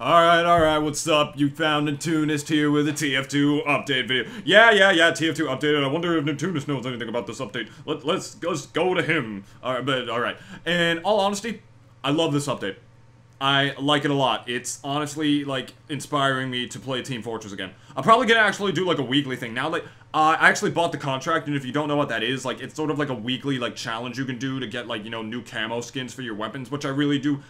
Alright, what's up? You found Nintoonist here with a TF2 update video. Yeah, TF2 updated. I wonder if Nintoonist knows anything about this update. Let's go to him. Alright. In all honesty, I love this update. I like it a lot. It's honestly, like, inspiring me to play Team Fortress again. I'm probably gonna actually do, like, a weekly thing. Now, like, I actually bought the contract, and if you don't know what that is, like, it's sort of like a weekly, like, challenge you can do to get, like, you know, new camo skins for your weapons, which I really do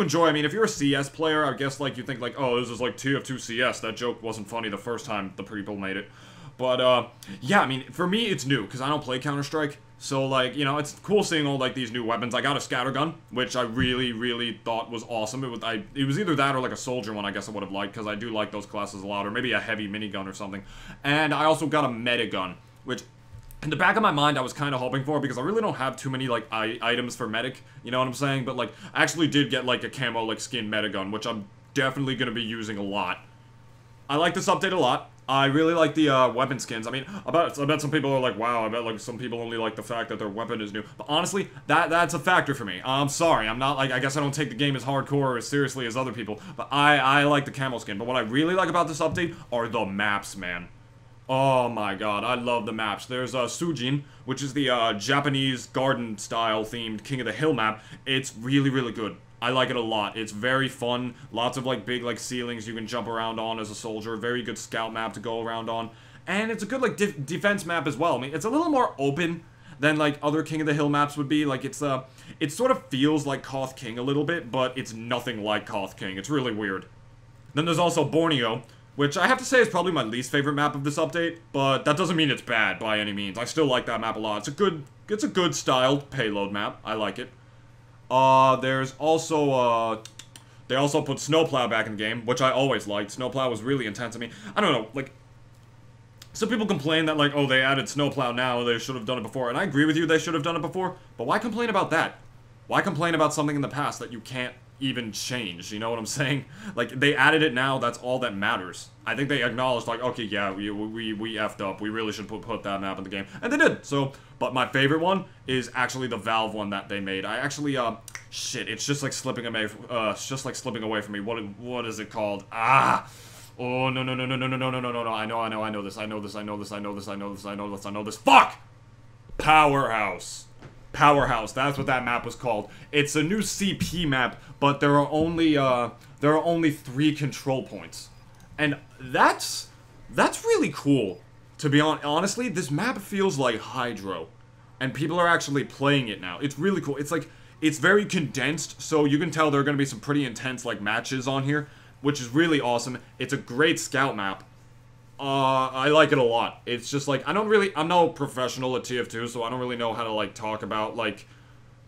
enjoy. I mean, if you're a CS player, I guess, like, you think, like, oh, this is, like, TF2 CS. That joke wasn't funny the first time the people made it. But, yeah, I mean, for me, it's new, because I don't play Counter-Strike. So, like, you know, it's cool seeing all, like, these new weapons. I got a scattergun, which I really thought was awesome. It was either that or, like, a soldier one, I guess I would have liked, because I do like those classes a lot, or maybe a heavy minigun or something. And I also got a medigun, which, in the back of my mind, I was kind of hoping for, because I really don't have too many, like, items for medic, you know what I'm saying? But, like, I actually did get, like, a camo, like, skin medigun, which I'm definitely going to be using a lot. I like this update a lot. I really like the weapon skins. I mean, I bet some people are like, wow, I bet like some people only like the fact that their weapon is new. But honestly, that's a factor for me. I'm sorry, I'm not like, I guess I don't take the game as hardcore or as seriously as other people. But I like the camo skin. But what I really like about this update are the maps, man. Oh my god, I love the maps. There's Sujin, which is the Japanese garden-style themed King of the Hill map. It's really good. I like it a lot. It's very fun. Lots of, like, big, like, ceilings you can jump around on as a soldier. Very good scout map to go around on. And it's a good, like, defense map as well. I mean, it's a little more open than, like, other King of the Hill maps would be. Like, it sort of feels like Koth King a little bit, but it's nothing like Koth King. It's really weird. Then there's also Borneo, which I have to say is probably my least favorite map of this update, but that doesn't mean it's bad by any means. I still like that map a lot. It's a good styled payload map. I like it. There's also, they also put Snowplow back in the game, which I always liked. Snowplow was really intense. I mean, I don't know, like, some people complain that, like, oh, they added Snowplow now, they should have done it before, and I agree with you, they should have done it before, but why complain about that? Why complain about something in the past that you can't even change, you know what I'm saying? Like, they added it now, that's all that matters. I think they acknowledged, like, okay, yeah, we effed up, we really should put that map in the game, and they did, so, but my favorite one is actually the Valve one that they made. I actually, shit, it's just like slipping away, from me. What is it called? Ah! Oh, no, I know this. Fuck! Powerhouse. Powerhouse, that's what that map was called. It's a new CP map, but there are only 3 control points. And that's really cool. To be honestly, this map feels like Hydro. And people are actually playing it now. It's really cool. It's like, it's very condensed, so you can tell there are going to be some pretty intense, like, matches on here, which is really awesome. It's a great scout map. I like it a lot. It's just, like, I'm no professional at TF2, so I don't really know how to, like, talk about, like,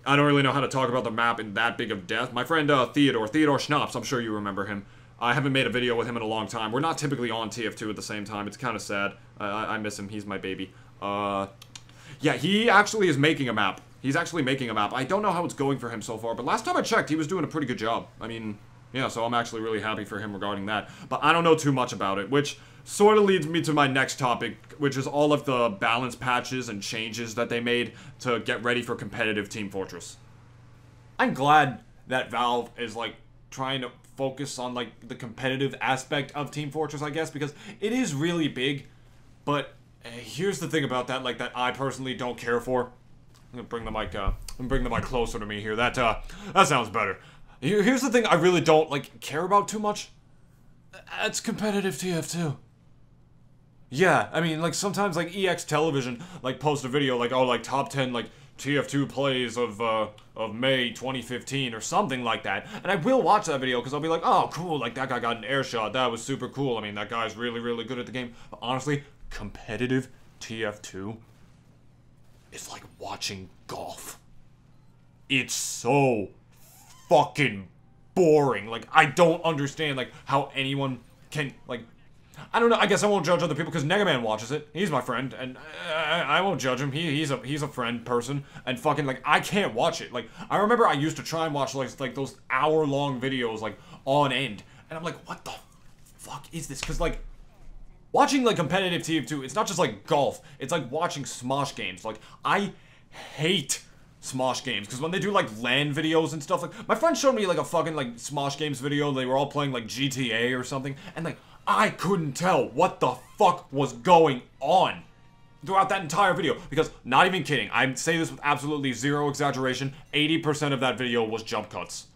I don't really know how to talk about the map in that big of depth. My friend, Theodore Schnapps, I'm sure you remember him. I haven't made a video with him in a long time. We're not typically on TF2 at the same time. It's kind of sad. I miss him. He's my baby. Yeah, he actually is making a map. He's actually making a map. I don't know how it's going for him so far, but last time I checked, he was doing a pretty good job. I mean, yeah, so I'm actually really happy for him regarding that. But I don't know too much about it, which sort of leads me to my next topic, which is all of the balance patches and changes that they made to get ready for competitive Team Fortress. I'm glad that Valve is, like, trying to focus on, like, the competitive aspect of Team Fortress, I guess, because it is really big, but here's the thing about that, like, that I personally don't care for. I'm gonna bring the mic closer to me here. That sounds better. Here's the thing I really don't, like, care about too much. That's competitive TF2. Yeah, I mean, like, sometimes, like, EX Television, like, post a video, like, oh, like, top 10, like, TF2 plays of May 2015 or something like that. And I will watch that video because I'll be like, oh, cool, like, that guy got an air shot. That was super cool. I mean, that guy's really good at the game. But honestly, competitive TF2 is like watching golf. It's so fucking boring. Like, I don't understand, like, how anyone can, like, I don't know, I guess I won't judge other people because Negaman watches it. He's my friend, and I won't judge him. He's a friend person, and fucking, like, I can't watch it. Like, I remember I used to try and watch, like those hour-long videos, like, on end, and I'm like, what the fuck is this? Because, like, watching, like, competitive TF2, it's not just, like, golf. It's like watching Smosh games. Like, I hate Smosh games, because when they do like LAN videos and stuff, like my friend showed me like a fucking like Smosh games video. They were all playing like GTA or something, and like I couldn't tell what the fuck was going on throughout that entire video, because not even kidding, I say this with absolutely zero exaggeration, 80% of that video was jump cuts.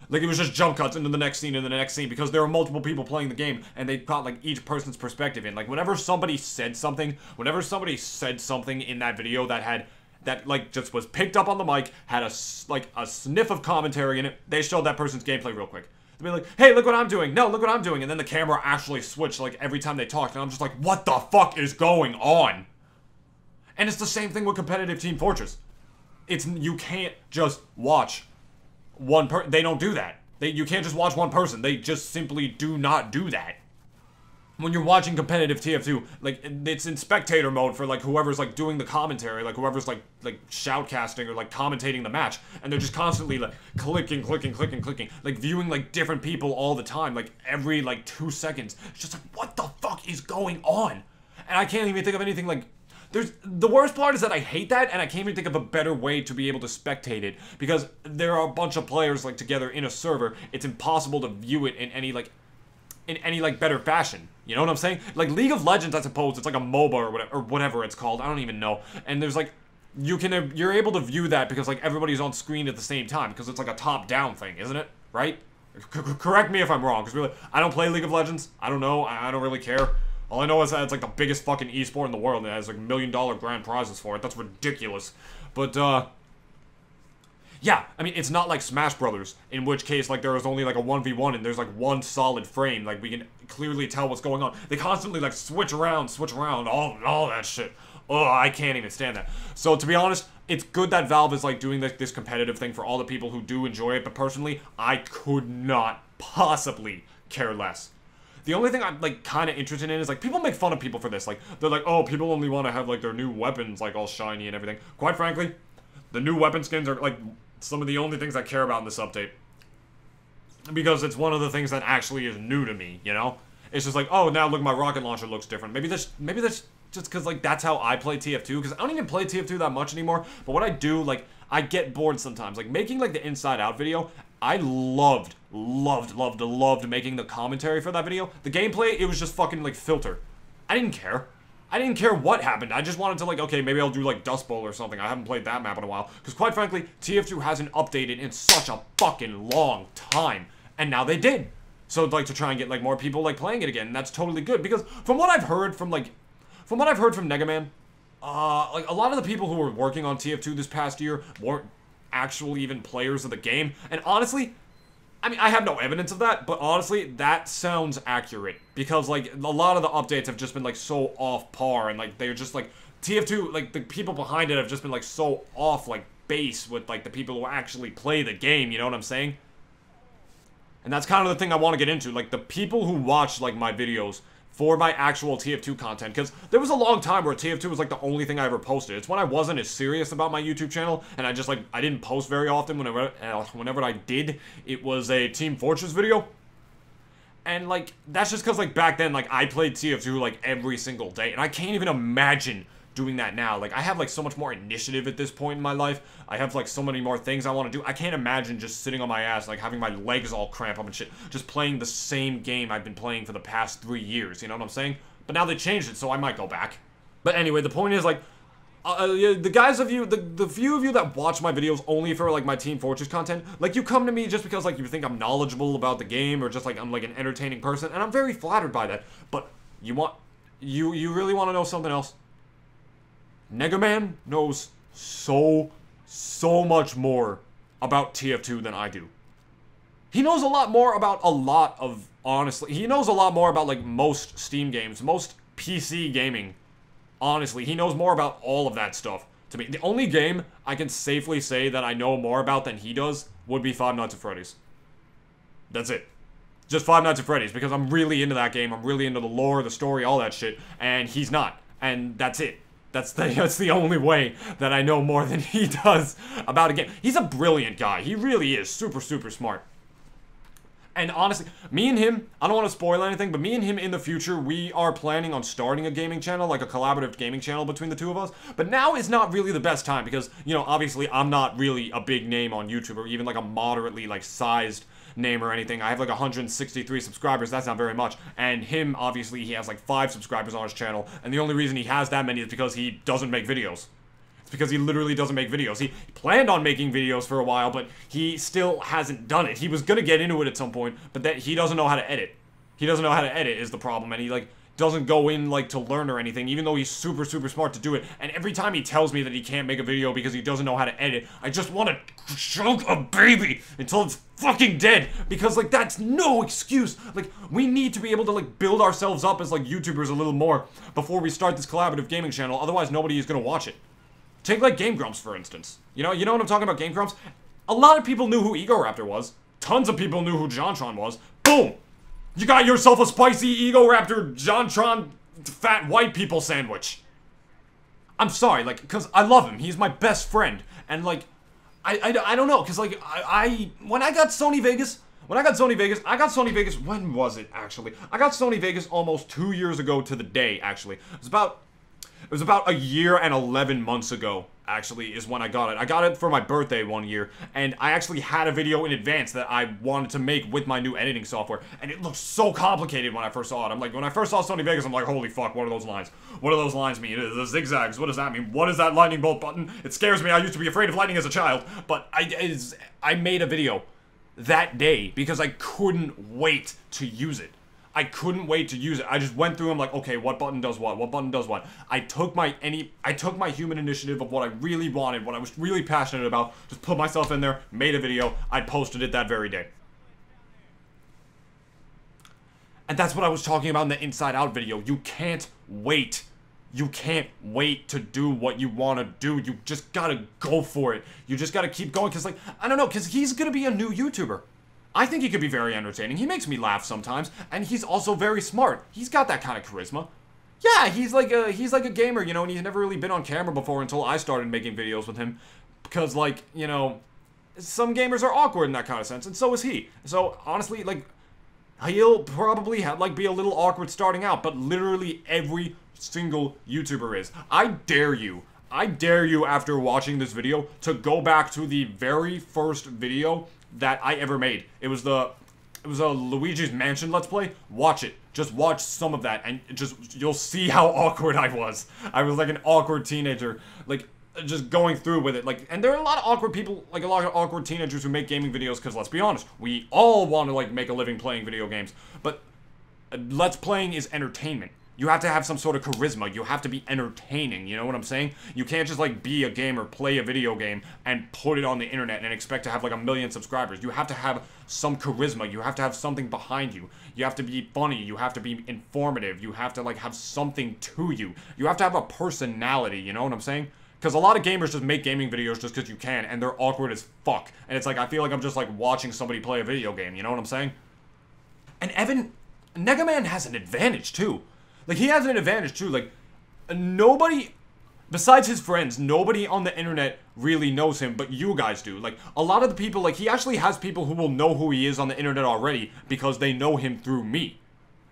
Like, it was just jump cuts into the next scene and the next scene, because there were multiple people playing the game, and they got, like, each person's perspective in. Like, whenever somebody said something in that video that, like, just was picked up on the mic, had a sniff of commentary in it, they showed that person's gameplay real quick. They'd be like, hey, look what I'm doing, no, look what I'm doing, and then the camera actually switched, like, every time they talked, and I'm just like, what the fuck is going on? And it's the same thing with competitive Team Fortress. You can't just watch one person. They don't do that. You can't just watch one person. They just simply do not do that. When you're watching competitive TF2, like, it's in spectator mode for, like, whoever's, like, doing the commentary, like, whoever's, like shoutcasting or, like, commentating the match, and they're just constantly, like, clicking, like, viewing, like, different people all the time, like, every, like, 2 seconds. It's just like, what the fuck is going on? And I can't even think of anything, like, the worst part is that I hate that, and I can't even think of a better way to be able to spectate it, because there are a bunch of players, like, together in a server. It's impossible to view it in any better fashion. You know what I'm saying? Like, League of Legends, I suppose, it's like a MOBA or whatever it's called. I don't even know. And there's, like, you're able to view that because, like, everybody's on screen at the same time, because it's like a top-down thing, isn't it? Right? Correct me if I'm wrong, because really, I don't play League of Legends. I don't know. I don't really care. All I know is that it's like the biggest fucking esport in the world, and it has like $1 million grand prizes for it. That's ridiculous. But, yeah, I mean, it's not like Smash Brothers, in which case, like, there is only like a 1v1, and there's like one solid frame. Like, we can clearly tell what's going on. They constantly, like, switch around, all that shit. Oh, I can't even stand that. So, to be honest, it's good that Valve is, like, doing this competitive thing for all the people who do enjoy it, but personally, I could not possibly care less. The only thing I'm, like, kind of interested in is, like, people make fun of people for this. Like, they're like, oh, people only want to have, like, their new weapons, like, all shiny and everything. Quite frankly, the new weapon skins are, like, some of the only things I care about in this update. Because it's one of the things that actually is new to me, you know? It's just like, oh, now look, my rocket launcher looks different. Maybe that's just because, like, that's how I play TF2. Because I don't even play TF2 that much anymore. But what I do, like, I get bored sometimes. Like, making, like, the Inside Out video, I loved making the commentary for that video. The gameplay, it was just fucking, like, filter. I didn't care. I didn't care what happened. I just wanted to, like, okay, maybe I'll do, like, Dust Bowl or something. I haven't played that map in a while. Because, quite frankly, TF2 hasn't updated in such a fucking long time. And now they did. So, like, to try and get, like, more people, like, playing it again. And that's totally good. Because from what I've heard from, like, Negaman, like, a lot of the people who were working on TF2 this past year weren't actually even players of the game. And honestly, I mean, I have no evidence of that, but honestly, that sounds accurate. Because, like, a lot of the updates have just been, like, so off par, and, like, they're just, like, TF2, like, the people behind it have just been, like, so off, like, base with, like, the people who actually play the game, you know what I'm saying? And that's kind of the thing I want to get into, like, the people who watch, like, my videos for my actual TF2 content, because there was a long time where TF2 was, like, the only thing I ever posted. It's when I wasn't as serious about my YouTube channel, and I just, like, I didn't post very often. Whenever I did, it was a Team Fortress video. And, like, that's just because, like, back then, like, I played TF2, like, every single day, and I can't even imagine doing that now. Like, I have, like, so much more initiative at this point in my life. I have, like, so many more things I want to do. I can't imagine just sitting on my ass, like, having my legs all cramp up and shit, just playing the same game I've been playing for the past 3 years, you know what I'm saying? But now they changed it, so I might go back. But anyway, the point is, like, the guys of you, the few of you that watch my videos only for, like, my Team Fortress content, like, you come to me just because, like, you think I'm knowledgeable about the game, or just, like, I'm, like, an entertaining person, and I'm very flattered by that. But you really want to know something else? Negaman knows so much more about TF2 than I do. He knows a lot more about honestly, he knows a lot more about, like, most Steam games, most PC gaming. Honestly, he knows more about all of that stuff. To me, the only game I can safely say that I know more about than he does would be Five Nights at Freddy's. That's it. Just Five Nights at Freddy's, because I'm really into that game, I'm really into the lore, the story, all that shit, and he's not. And that's it. That's the only way that I know more than he does about a game. He's a brilliant guy. He really is super smart. And honestly, me and him, I don't want to spoil anything, but me and him in the future, we are planning on starting a gaming channel, like a collaborative gaming channel between the two of us. But now is not really the best time because, you know, obviously I'm not really a big name on YouTube or even like a moderately like sized name or anything. I have like 163 subscribers. That's not very much. And him, obviously, he has like 5 subscribers on his channel. And the only reason he has that many is because he doesn't make videos. Because he literally doesn't make videos. He planned on making videos for a while, but he still hasn't done it. He was gonna get into it at some point, but that he doesn't know how to edit. He doesn't know how to edit is the problem, and he like doesn't go in like to learn or anything, even though he's super smart to do it. And every time he tells me that he can't make a video because he doesn't know how to edit, I just want to choke a baby until it's fucking dead, because like that's no excuse. Like we need to be able to like build ourselves up as like YouTubers a little more before we start this collaborative gaming channel. Otherwise nobody is gonna watch it. Take, like, Game Grumps, for instance. You know what I'm talking about, Game Grumps? A lot of people knew who Ego Raptor was. Tons of people knew who JonTron was. Boom! You got yourself a spicy Ego Raptor, JonTron, fat white people sandwich. I'm sorry, like, because I love him. He's my best friend. And, like, I don't know, because, like, when I got Sony Vegas, I got Sony Vegas, when was it, actually? I got Sony Vegas almost 2 years ago to the day, actually. It was about a year and 11 months ago, actually, is when I got it. I got it for my birthday one year, and I actually had a video in advance that I wanted to make with my new editing software, and it looked so complicated when I first saw it. I'm like, when I first saw Sony Vegas, I'm like, holy fuck, what are those lines? What do those lines mean? The zigzags, what does that mean? What is that lightning bolt button? It scares me. I used to be afraid of lightning as a child, but I made a video that day because I couldn't wait to use it. I couldn't wait to use it. I just went through them like, okay, what button does what? What button does what? I took my human initiative of what I really wanted, what I was really passionate about, just put myself in there, made a video, I posted it that very day. And that's what I was talking about in the Inside Out video. You can't wait. You can't wait to do what you want to do. You just gotta go for it. You just gotta keep going, because like, I don't know, because he's gonna be a new YouTuber. I think he could be very entertaining. He makes me laugh sometimes, and he's also very smart. He's got that kind of charisma. Yeah, he's like a gamer, you know, and he's never really been on camera before until I started making videos with him. Because, like, you know, some gamers are awkward in that kind of sense, and so is he. So, honestly, like, he'll probably be a little awkward starting out, but literally every single YouTuber is. I dare you after watching this video to go back to the very first video that I ever made. It was a Luigi's Mansion Let's Play. Watch it. Just watch some of that, and you'll see how awkward I was. I was like an awkward teenager, like, just going through with it. Like, and there are a lot of awkward people, like a lot of awkward teenagers who make gaming videos, because let's be honest, we all want to, like, make a living playing video games. But Let's Playing is entertainment. You have to have some sort of charisma. You have to be entertaining, you know what I'm saying? You can't just, like, be a gamer, play a video game, and put it on the internet and expect to have, like, 1 million subscribers. You have to have some charisma. You have to have something behind you. You have to be funny. You have to be informative. You have to, like, have something to you. You have to have a personality, you know what I'm saying? Because a lot of gamers just make gaming videos just because you can, and they're awkward as fuck. And it's like, I feel like I'm just, like, watching somebody play a video game, you know what I'm saying? And Negaman has an advantage, too. Like, he has an advantage, too. Like, nobody, besides his friends, nobody on the internet really knows him, but you guys do. Like, a lot of the people, like, he actually has people who will know who he is on the internet already because they know him through me.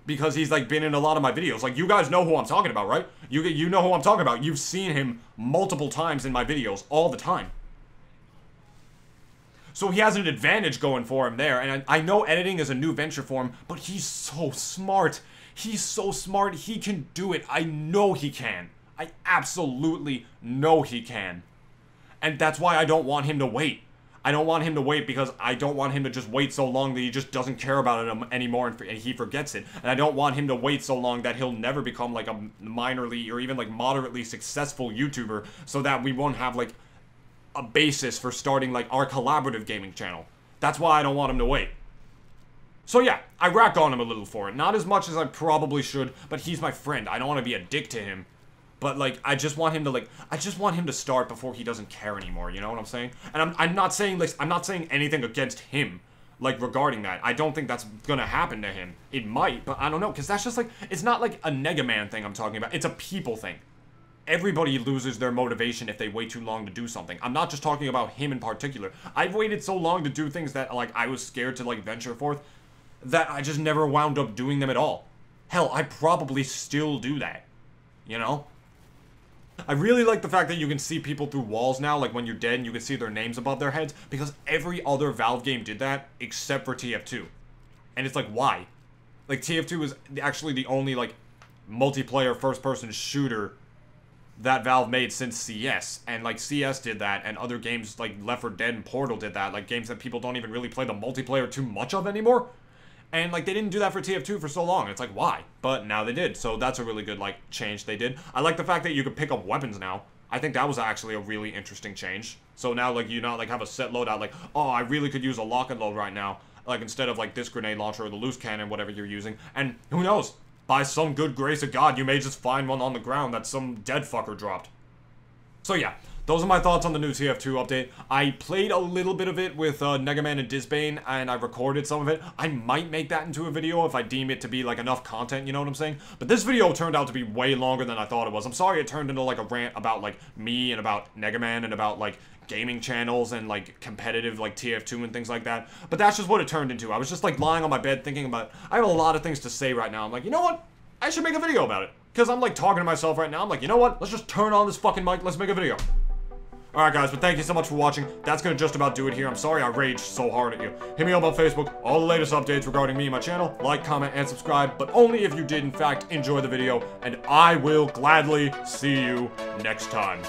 Because he's, like, been in a lot of my videos. Like, you guys know who I'm talking about, right? You know who I'm talking about. You've seen him multiple times in my videos, all the time. So he has an advantage going for him there, and I know editing is a new venture for him, but he's so smart. He's so smart, he can do it. I know he can. I absolutely know he can. And that's why I don't want him to wait. I don't want him to wait because I don't want him to just wait so long that he just doesn't care about it anymore and he forgets it. And I don't want him to wait so long that he'll never become like a minorly or even like moderately successful YouTuber, so that we won't have like a basis for starting like our collaborative gaming channel. That's why I don't want him to wait. So yeah, I rack on him a little for it. Not as much as I probably should, but he's my friend. I don't want to be a dick to him. But like, I just want him to start before he doesn't care anymore, you know what I'm saying? And I'm not saying anything against him, like, regarding that. I don't think that's gonna happen to him. It might, but I don't know, because that's just like, it's not like a Negaman thing I'm talking about. It's a people thing. Everybody loses their motivation if they wait too long to do something. I'm not just talking about him in particular. I've waited so long to do things that, like, I was scared to, like, venture forth. that I just never wound up doing them at all. Hell, I probably still do that. You know? I really like the fact that you can see people through walls now, like when you're dead and you can see their names above their heads, because every other Valve game did that, except for TF2. And it's like, why? Like, TF2 is actually the only, like, multiplayer first-person shooter that Valve made since CS. And, like, CS did that, and other games, like Left 4 Dead and Portal did that, like, games that people don't even really play the multiplayer too much of anymore. And, like, they didn't do that for TF2 for so long. It's like, why? But now they did, so that's a really good, like, change they did. I like the fact that you could pick up weapons now. I think that was actually a really interesting change. So now, like, you not, like, have a set loadout, like, oh, I really could use a lock and load right now. Like, instead of, like, this grenade launcher or the loose cannon, whatever you're using. And, who knows? By some good grace of God, you may just find one on the ground that some dead fucker dropped. So, yeah. Those are my thoughts on the new TF2 update. I played a little bit of it with Negaman and Disbane, and I recorded some of it. I might make that into a video if I deem it to be, like, enough content, you know what I'm saying? But this video turned out to be way longer than I thought it was. I'm sorry it turned into, like, a rant about, like, me and about Negaman and about, like, gaming channels and, like, competitive, like, TF2 and things like that. But that's just what it turned into. I was just, like, lying on my bed thinking about, I have a lot of things to say right now. I'm like, you know what? I should make a video about it. Because I'm, like, talking to myself right now. I'm like, you know what? Let's just turn on this fucking mic. Let's make a video. Alright guys, but thank you so much for watching. That's gonna just about do it here. I'm sorry I raged so hard at you. Hit me up on Facebook, all the latest updates regarding me and my channel. Like, comment, and subscribe, but only if you did in fact enjoy the video, and I will gladly see you next time.